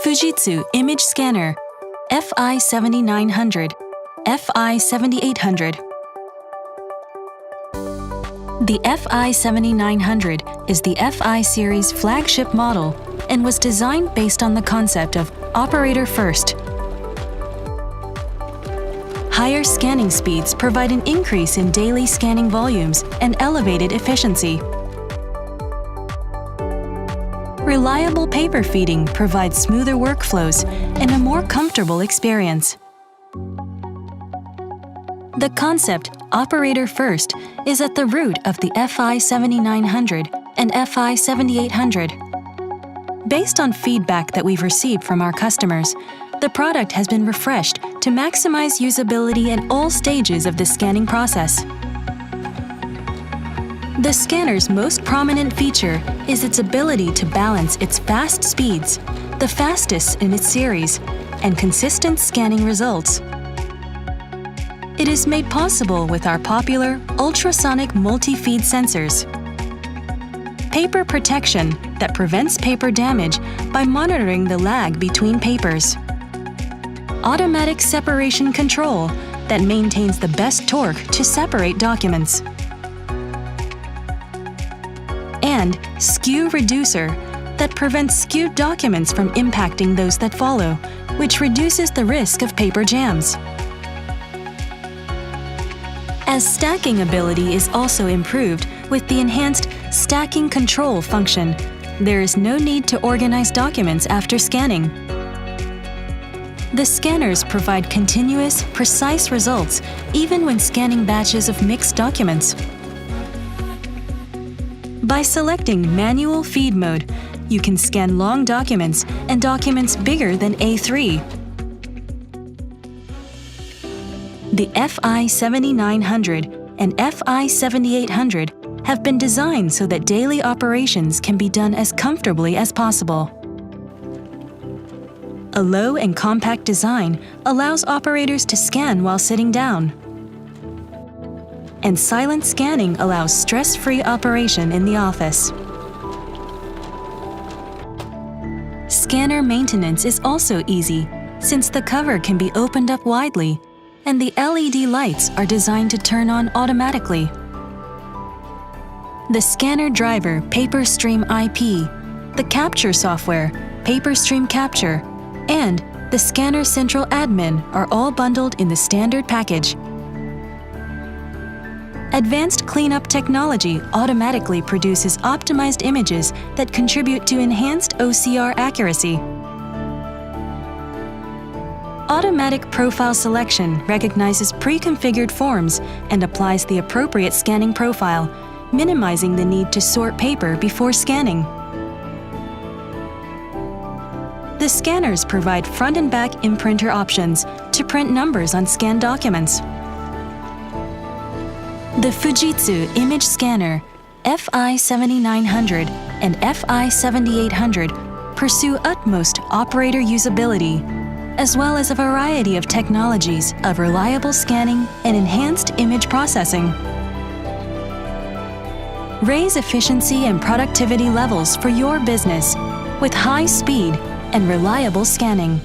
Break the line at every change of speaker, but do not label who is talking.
Fujitsu Image Scanner fi-7900, fi-7800. The fi-7900 is the FI series flagship model and was designed based on the concept of operator first. Higher scanning speeds provide an increase in daily scanning volumes and elevated efficiency. Reliable paper feeding provides smoother workflows and a more comfortable experience. The concept, operator first, is at the root of the fi-7900 and fi-7800. Based on feedback that we've received from our customers, the product has been refreshed to maximize usability at all stages of the scanning process. The scanner's most prominent feature is its ability to balance its fast speeds, the fastest in its series, and consistent scanning results. It is made possible with our popular ultrasonic multi-feed sensors. Paper protection that prevents paper damage by monitoring the lag between papers. Automatic separation control that maintains the best torque to separate documents. And skew reducer that prevents skewed documents from impacting those that follow, which reduces the risk of paper jams. As stacking ability is also improved with the enhanced stacking control function, there is no need to organize documents after scanning. The scanners provide continuous, precise results even when scanning batches of mixed documents. By selecting Manual Feed Mode, you can scan long documents and documents bigger than A3. The fi-7900 and fi-7800 have been designed so that daily operations can be done as comfortably as possible. A low and compact design allows operators to scan while sitting down. And silent scanning allows stress-free operation in the office. Scanner maintenance is also easy, since the cover can be opened up widely, and the LED lights are designed to turn on automatically. The scanner driver PaperStream IP, the capture software PaperStream Capture, and the Scanner Central Admin are all bundled in the standard package. Advanced cleanup technology automatically produces optimized images that contribute to enhanced OCR accuracy. Automatic profile selection recognizes pre-configured forms and applies the appropriate scanning profile, minimizing the need to sort paper before scanning. The scanners provide front and back imprinter options to print numbers on scanned documents. The Fujitsu Image Scanner fi-7900 and fi-7800 pursue utmost operator usability, as well as a variety of technologies of reliable scanning and enhanced image processing. Raise efficiency and productivity levels for your business with high speed and reliable scanning.